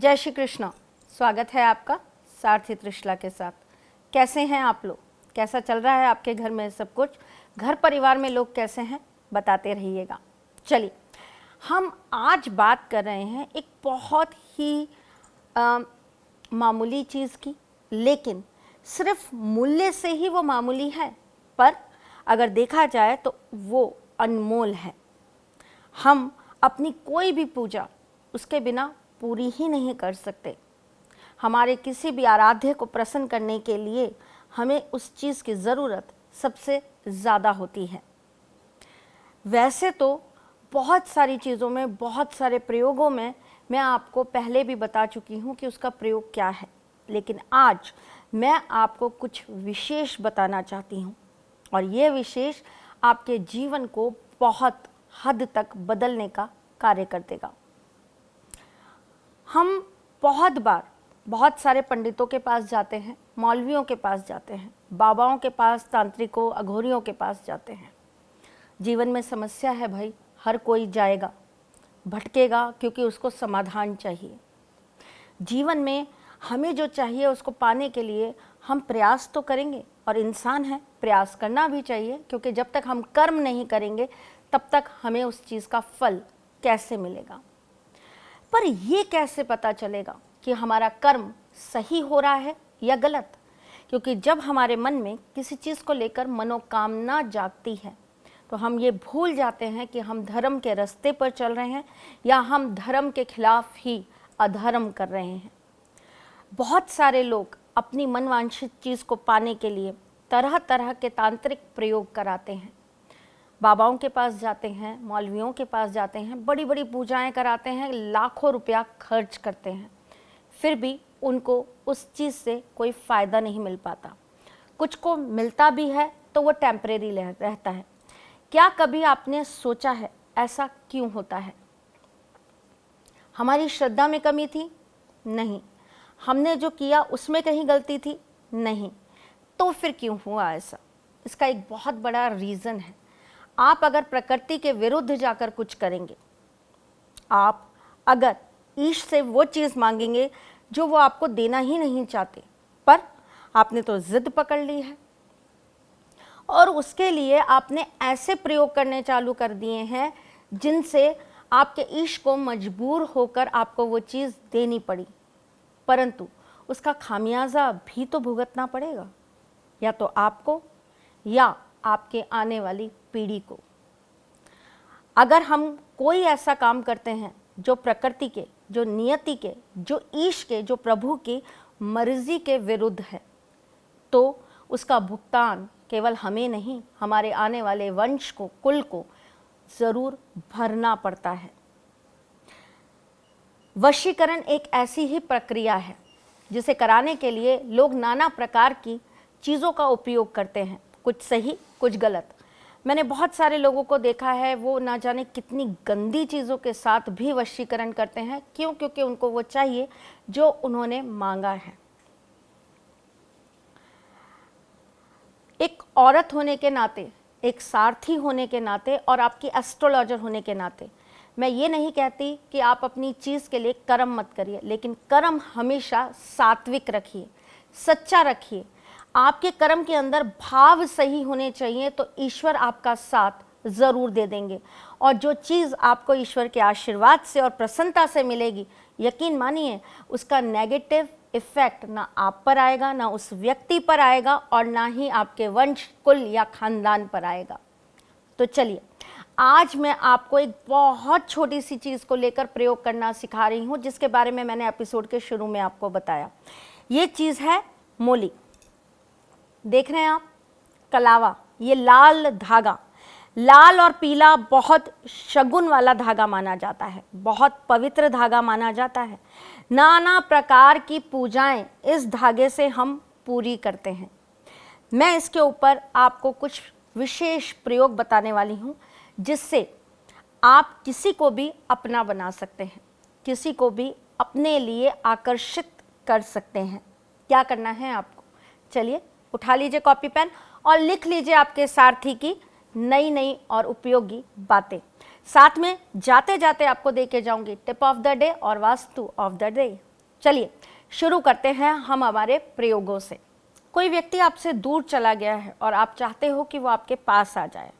जय श्री कृष्ण। स्वागत है आपका सारथी त्रिशला के साथ। कैसे हैं आप लोग? कैसा चल रहा है आपके घर में सब कुछ? घर परिवार में लोग कैसे हैं? बताते रहिएगा। चलिए, हम आज बात कर रहे हैं एक बहुत ही मामूली चीज़ की, लेकिन सिर्फ मूल्य से ही वो मामूली है, पर अगर देखा जाए तो वो अनमोल है। हम अपनी कोई भी पूजा उसके बिना पूरी ही नहीं कर सकते। हमारे किसी भी आराध्य को प्रसन्न करने के लिए हमें उस चीज़ की ज़रूरत सबसे ज़्यादा होती है। वैसे तो बहुत सारी चीज़ों में, बहुत सारे प्रयोगों में मैं आपको पहले भी बता चुकी हूँ कि उसका प्रयोग क्या है, लेकिन आज मैं आपको कुछ विशेष बताना चाहती हूँ और ये विशेष आपके जीवन को बहुत हद तक बदलने का कार्य कर देगा। हम बहुत बार बहुत सारे पंडितों के पास जाते हैं, मौलवियों के पास जाते हैं, बाबाओं के पास, तांत्रिकों, अघोरियों के पास जाते हैं। जीवन में समस्या है भाई, हर कोई जाएगा, भटकेगा, क्योंकि उसको समाधान चाहिए। जीवन में हमें जो चाहिए उसको पाने के लिए हम प्रयास तो करेंगे, और इंसान है, प्रयास करना भी चाहिए, क्योंकि जब तक हम कर्म नहीं करेंगे तब तक हमें उस चीज़ का फल कैसे मिलेगा। पर ये कैसे पता चलेगा कि हमारा कर्म सही हो रहा है या गलत? क्योंकि जब हमारे मन में किसी चीज़ को लेकर मनोकामना जागती है तो हम ये भूल जाते हैं कि हम धर्म के रास्ते पर चल रहे हैं या हम धर्म के खिलाफ ही अधर्म कर रहे हैं। बहुत सारे लोग अपनी मनवांछित चीज़ को पाने के लिए तरह तरह के तांत्रिक प्रयोग कराते हैं। बाबाओं के पास जाते हैं, मौलवियों के पास जाते हैं, बड़ी बड़ी पूजाएं कराते हैं, लाखों रुपया खर्च करते हैं, फिर भी उनको उस चीज़ से कोई फ़ायदा नहीं मिल पाता। कुछ को मिलता भी है तो वो टेम्परेरी रहता है। क्या कभी आपने सोचा है ऐसा क्यों होता है? हमारी श्रद्धा में कमी थी? नहीं। हमने जो किया उसमें कहीं गलती थी? नहीं। तो फिर क्यों हुआ ऐसा? इसका एक बहुत बड़ा रीज़न है। आप अगर प्रकृति के विरुद्ध जाकर कुछ करेंगे, आप अगर ईश से वो चीज़ मांगेंगे जो वो आपको देना ही नहीं चाहते, पर आपने तो जिद पकड़ ली है और उसके लिए आपने ऐसे प्रयोग करने चालू कर दिए हैं जिनसे आपके ईश को मजबूर होकर आपको वो चीज़ देनी पड़ी, परंतु उसका खामियाजा भी तो भुगतना पड़ेगा, या तो आपको या आपके आने वाली पीढ़ी को। अगर हम कोई ऐसा काम करते हैं जो प्रकृति के, जो नियति के, जो ईश के, जो प्रभु की मर्जी के विरुद्ध है, तो उसका भुगतान केवल हमें नहीं, हमारे आने वाले वंश को, कुल को ज़रूर भरना पड़ता है। वशीकरण एक ऐसी ही प्रक्रिया है जिसे कराने के लिए लोग नाना प्रकार की चीज़ों का उपयोग करते हैं, कुछ सही कुछ गलत। मैंने बहुत सारे लोगों को देखा है, वो ना जाने कितनी गंदी चीज़ों के साथ भी वशीकरण करते हैं। क्यों? क्योंकि उनको वो चाहिए जो उन्होंने मांगा है। एक औरत होने के नाते, एक सारथी होने के नाते और आपकी एस्ट्रोलॉजर होने के नाते मैं ये नहीं कहती कि आप अपनी चीज़ के लिए कर्म मत करिए, लेकिन कर्म हमेशा सात्विक रखिए, सच्चा रखिए। आपके कर्म के अंदर भाव सही होने चाहिए तो ईश्वर आपका साथ ज़रूर दे देंगे, और जो चीज़ आपको ईश्वर के आशीर्वाद से और प्रसन्नता से मिलेगी, यकीन मानिए उसका नेगेटिव इफ़ेक्ट ना आप पर आएगा, ना उस व्यक्ति पर आएगा, और ना ही आपके वंश, कुल या खानदान पर आएगा। तो चलिए, आज मैं आपको एक बहुत छोटी सी चीज़ को लेकर प्रयोग करना सिखा रही हूँ, जिसके बारे में मैंने एपिसोड के शुरू में आपको बताया। ये चीज़ है मोली। देख रहे हैं आप? कलावा, ये लाल धागा, लाल और पीला बहुत शगुन वाला धागा माना जाता है, बहुत पवित्र धागा माना जाता है। नाना प्रकार की पूजाएं इस धागे से हम पूरी करते हैं। मैं इसके ऊपर आपको कुछ विशेष प्रयोग बताने वाली हूँ जिससे आप किसी को भी अपना बना सकते हैं, किसी को भी अपने लिए आकर्षित कर सकते हैं। क्या करना है आपको? चलिए, उठा लीजिए कॉपी पेन और लिख लीजिए आपके सारथी की नई नई और उपयोगी बातें। साथ में जाते जाते आपको दे के जाऊंगी टिप ऑफ द डे और वास्तु ऑफ द डे। चलिए शुरू करते हैं हम हमारे प्रयोगों से। कोई व्यक्ति आपसे दूर चला गया है और आप चाहते हो कि वो आपके पास आ जाए,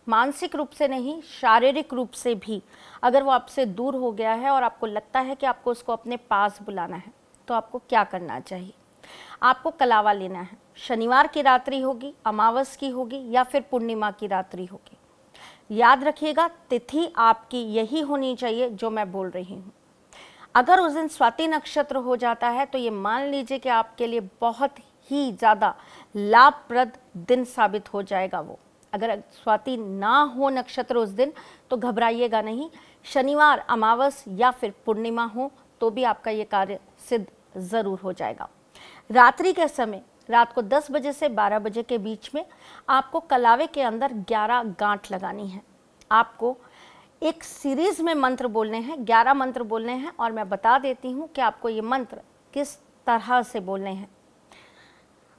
मानसिक रूप से नहीं, शारीरिक रूप से भी। अगर वो आपसे दूर हो गया है और आपको लगता है कि आपको उसको अपने पास बुलाना है, तो आपको क्या करना चाहिए? आपको कलावा लेना है। शनिवार की रात्रि होगी, अमावस की होगी या फिर पूर्णिमा की रात्रि होगी। याद रखिएगा, तिथि आपकी यही होनी चाहिए जो मैं बोल रही हूँ। अगर उस दिन स्वाति नक्षत्र हो जाता है तो ये मान लीजिए कि आपके लिए बहुत ही ज़्यादा लाभप्रद दिन साबित हो जाएगा वो। अगर स्वाति ना हो नक्षत्र उस दिन तो घबराइएगा नहीं। शनिवार, अमावस या फिर पूर्णिमा हो तो भी आपका ये कार्य सिद्ध ज़रूर हो जाएगा। रात्रि के समय, रात को 10 बजे से 12 बजे के बीच में आपको कलावे के अंदर 11 गांठ लगानी है। आपको एक सीरीज में मंत्र बोलने हैं, 11 मंत्र बोलने हैं और मैं बता देती हूँ कि आपको ये मंत्र किस तरह से बोलने हैं।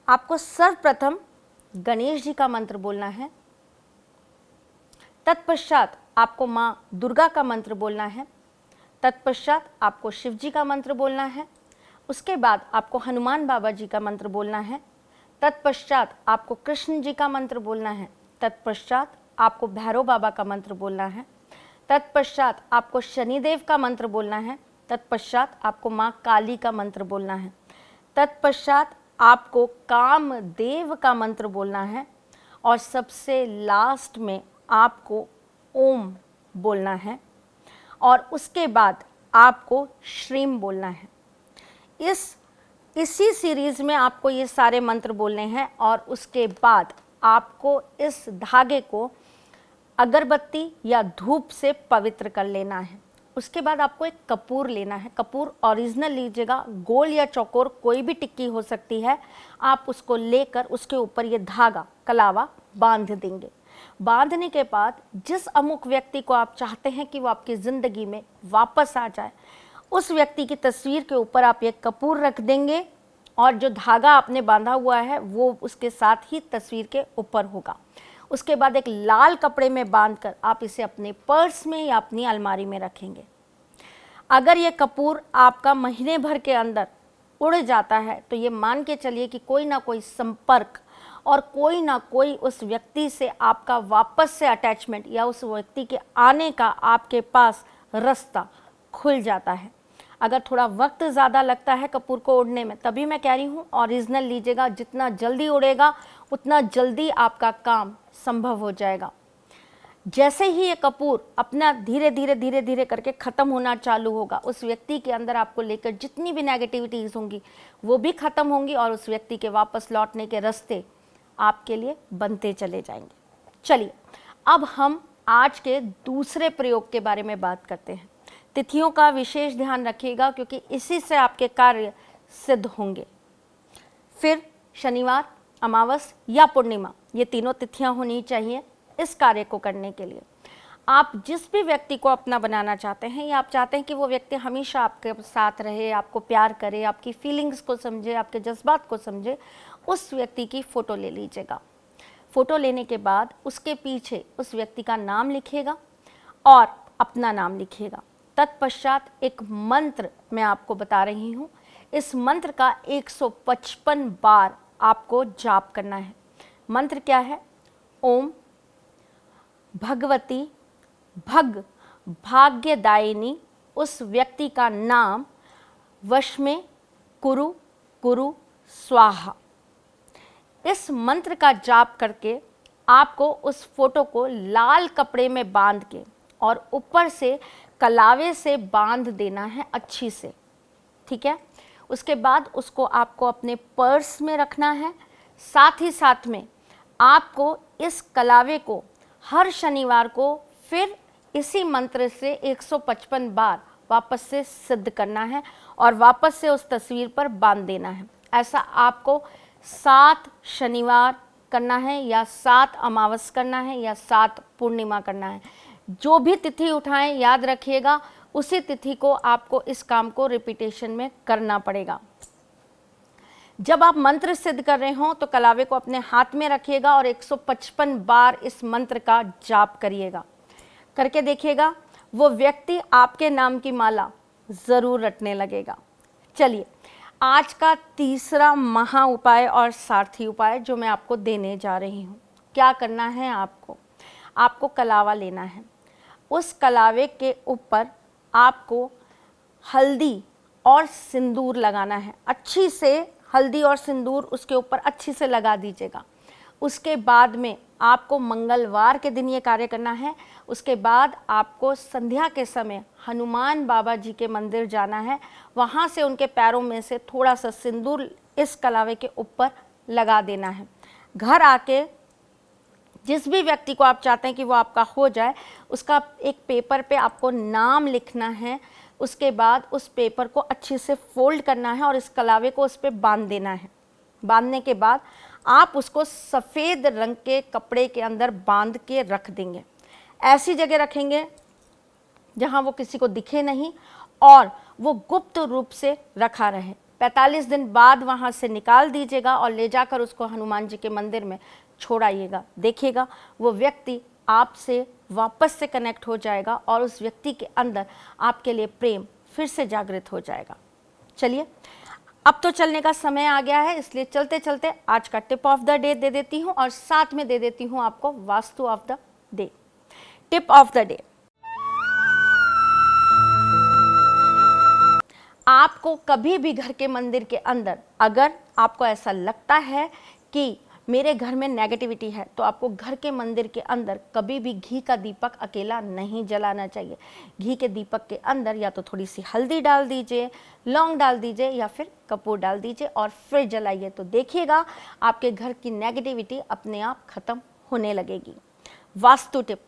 आपको सर्वप्रथम गणेश जी का मंत्र बोलना है, तत्पश्चात आपको माँ दुर्गा का मंत्र बोलना है, तत्पश्चात आपको शिव जी का मंत्र बोलना है, उसके बाद आपको हनुमान बाबा जी का मंत्र बोलना है, तत्पश्चात आपको कृष्ण जी का मंत्र बोलना है, तत्पश्चात आपको भैरव बाबा का मंत्र बोलना है, तत्पश्चात आपको शनिदेव का मंत्र बोलना है, तत्पश्चात आपको माँ काली का मंत्र बोलना है, तत्पश्चात आपको कामदेव का मंत्र बोलना है और सबसे लास्ट में आपको ओम बोलना है और उसके बाद आपको श्रीम बोलना है। इसी सीरीज में आपको ये सारे मंत्र बोलने हैं और उसके बाद आपको इस धागे को अगरबत्ती या धूप से पवित्र कर लेना है। उसके बाद आपको एक कपूर लेना है। कपूर ओरिजिनल लीजिएगा, गोल या चौकोर कोई भी टिक्की हो सकती है। आप उसको लेकर उसके ऊपर ये धागा कलावा बांध देंगे। बांधने के बाद जिस अमुक व्यक्ति को आप चाहते हैं कि वो आपकी ज़िंदगी में वापस आ जाए, उस व्यक्ति की तस्वीर के ऊपर आप एक कपूर रख देंगे और जो धागा आपने बांधा हुआ है वो उसके साथ ही तस्वीर के ऊपर होगा। उसके बाद एक लाल कपड़े में बांधकर आप इसे अपने पर्स में या अपनी अलमारी में रखेंगे। अगर ये कपूर आपका महीने भर के अंदर उड़ जाता है तो ये मान के चलिए कि कोई ना कोई संपर्क और कोई ना कोई उस व्यक्ति से आपका वापस से अटैचमेंट या उस व्यक्ति के आने का आपके पास रास्ता खुल जाता है। अगर थोड़ा वक्त ज़्यादा लगता है कपूर को उड़ने में, तभी मैं कह रही हूँ ओरिजिनल लीजिएगा। जितना जल्दी उड़ेगा उतना जल्दी आपका काम संभव हो जाएगा। जैसे ही ये कपूर अपना धीरे धीरे करके ख़त्म होना चालू होगा, उस व्यक्ति के अंदर आपको लेकर जितनी भी नेगेटिविटीज़ होंगी वो भी ख़त्म होंगी और उस व्यक्ति के वापस लौटने के रास्ते आपके लिए बनते चले जाएंगे। चलिए अब हम आज के दूसरे प्रयोग के बारे में बात करते हैं। तिथियों का विशेष ध्यान रखिएगा क्योंकि इसी से आपके कार्य सिद्ध होंगे। फिर शनिवार, अमावस या पूर्णिमा, ये तीनों तिथियां होनी चाहिए इस कार्य को करने के लिए। आप जिस भी व्यक्ति को अपना बनाना चाहते हैं या आप चाहते हैं कि वो व्यक्ति हमेशा आपके साथ रहे, आपको प्यार करे, आपकी फीलिंग्स को समझे, आपके जज्बात को समझे, उस व्यक्ति की फ़ोटो ले लीजिएगा। फ़ोटो लेने के बाद उसके पीछे उस व्यक्ति का नाम लिखिएगा और अपना नाम लिखिएगा। तत्पश्चात एक मंत्र मैं आपको बता रही हूँ, इस मंत्र का 155 बार आपको जाप करना है। मंत्र क्या है? ओम भगवती भग भाग्यदायिनी उस व्यक्ति का नाम वश में कुरु कुरु स्वाहा। इस मंत्र का जाप करके आपको उस फोटो को लाल कपड़े में बांध के और ऊपर से कलावे से बांध देना है अच्छी से, ठीक है। उसके बाद उसको आपको अपने पर्स में रखना है। साथ ही साथ में आपको इस कलावे को हर शनिवार को फिर इसी मंत्र से 155 बार वापस से सिद्ध करना है और वापस से उस तस्वीर पर बांध देना है। ऐसा आपको 7 शनिवार करना है या 7 अमावस करना है या 7 पूर्णिमा करना है। जो भी तिथि उठाएं याद रखिएगा उसी तिथि को आपको इस काम को रिपीटेशन में करना पड़ेगा। जब आप मंत्र सिद्ध कर रहे हो तो कलावे को अपने हाथ में रखिएगा और 155 बार इस मंत्र का जाप करिएगा। करके देखिएगा वो व्यक्ति आपके नाम की माला ज़रूर रटने लगेगा। चलिए, आज का तीसरा महा उपाय और सारथी उपाय जो मैं आपको देने जा रही हूँ। क्या करना है आपको कलावा लेना है। उस कलावे के ऊपर आपको हल्दी और सिंदूर लगाना है। अच्छी से हल्दी और सिंदूर उसके ऊपर अच्छी से लगा दीजिएगा। उसके बाद में आपको मंगलवार के दिन ये कार्य करना है। उसके बाद आपको संध्या के समय हनुमान बाबा जी के मंदिर जाना है। वहाँ से उनके पैरों में से थोड़ा सा सिंदूर इस कलावे के ऊपर लगा देना है। घर आके जिस भी व्यक्ति को आप चाहते हैं कि वो आपका हो जाए, उसका एक पेपर पे आपको नाम लिखना है। उसके बाद उस पेपर को अच्छे से फोल्ड करना है और इस कलावे को उस पर बांध देना है। बांधने के बाद आप उसको सफ़ेद रंग के कपड़े के अंदर बांध के रख देंगे। ऐसी जगह रखेंगे जहां वो किसी को दिखे नहीं और वो गुप्त रूप से रखा रहे। 45 दिन बाद वहां से निकाल दीजिएगा और ले जाकर उसको हनुमान जी के मंदिर में छोड़ाइएगा। देखिएगा वो व्यक्ति आपसे वापस से कनेक्ट हो जाएगा और उस व्यक्ति के अंदर आपके लिए प्रेम फिर से जागृत हो जाएगा। चलिए, अब तो चलने का समय आ गया है, इसलिए चलते चलते आज का tip of the day they देती हूँ और साथ में दे देती हूँ आपको vastu of the day. Tip of the day, आपको कभी भी घर के मंदिर के अंदर अगर आपको ऐसा लगता है कि मेरे घर में नेगेटिविटी है, तो आपको घर के मंदिर के अंदर कभी भी घी का दीपक अकेला नहीं जलाना चाहिए। घी के दीपक के अंदर या तो थोड़ी सी हल्दी डाल दीजिए, लौंग डाल दीजिए या फिर कपूर डाल दीजिए और फिर जलाइए। तो देखिएगा आपके घर की नेगेटिविटी अपने आप खत्म होने लगेगी। वास्तु टिप,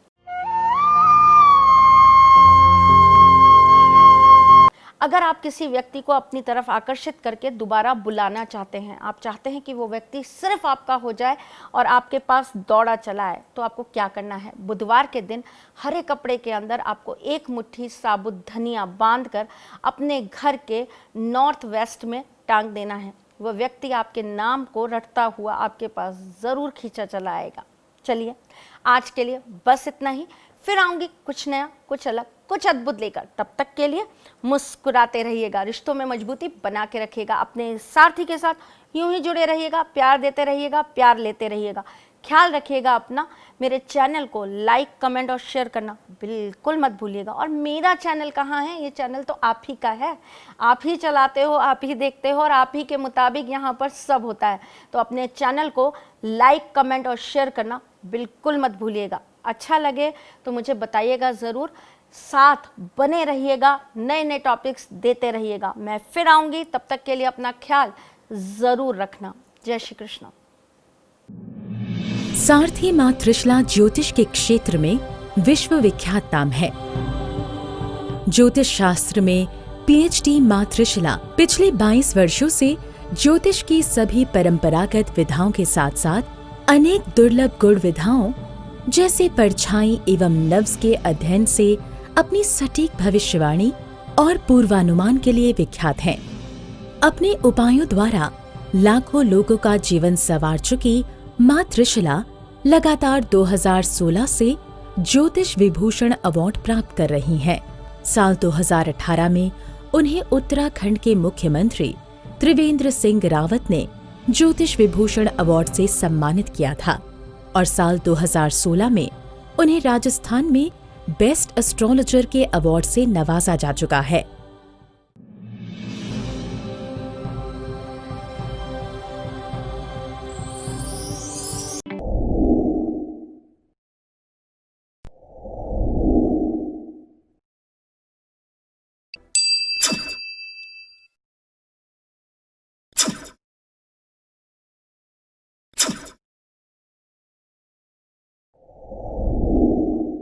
अगर आप किसी व्यक्ति को अपनी तरफ आकर्षित करके दोबारा बुलाना चाहते हैं, आप चाहते हैं कि वो व्यक्ति सिर्फ आपका हो जाए और आपके पास दौड़ा चला आए, तो आपको क्या करना है? बुधवार के दिन हरे कपड़े के अंदर आपको एक मुट्ठी साबुत धनिया बांधकर अपने घर के नॉर्थ वेस्ट में टांग देना है। वह व्यक्ति आपके नाम को रटता हुआ आपके पास ज़रूर खींचा चला आएगा। चलिए, आज के लिए बस इतना ही। फिर आऊँगी कुछ नया, कुछ अलग, कुछ अद्भुत लेकर। तब तक के लिए मुस्कुराते रहिएगा, रिश्तों में मजबूती बना के रखिएगा, अपने सारथी के साथ यूं ही जुड़े रहिएगा, प्यार देते रहिएगा, प्यार लेते रहिएगा। ख्याल रखिएगा अपना। मेरे चैनल को लाइक, कमेंट और शेयर करना बिल्कुल मत भूलिएगा। और मेरा चैनल कहाँ है? ये चैनल तो आप ही का है, आप ही चलाते हो, आप ही देखते हो और आप ही के मुताबिक यहाँ पर सब होता है। तो अपने चैनल को लाइक, कमेंट और शेयर करना बिल्कुल मत भूलिएगा। अच्छा लगे तो मुझे बताइएगा ज़रूर। साथ बने रहिएगा, नए नए टॉपिक्स देते रहिएगा। मैं फिर आऊँगी, तब तक के लिए अपना ख्याल ज़रूर रखना। जय श्री कृष्ण। सारथी मां त्रिशला ज्योतिष के क्षेत्र में विश्व विख्यात नाम है। ज्योतिष शास्त्र में पीएचडी मां त्रिशला पिछले 22 वर्षों से ज्योतिष की सभी परंपरागत विधाओं के साथ साथ अनेक दुर्लभ गुण विधाओं जैसे परछाई एवं नव्स के अध्ययन से अपनी सटीक भविष्यवाणी और पूर्वानुमान के लिए विख्यात हैं। अपने उपायों द्वारा लाखों लोगों का जीवन संवार चुकी मां त्रिशला लगातार 2016 से ज्योतिष विभूषण अवार्ड प्राप्त कर रही हैं। साल 2018 में उन्हें उत्तराखंड के मुख्यमंत्री त्रिवेंद्र सिंह रावत ने ज्योतिष विभूषण अवार्ड से सम्मानित किया था और साल 2016 में उन्हें राजस्थान में बेस्ट एस्ट्रोलॉजर के अवार्ड से नवाजा जा चुका है।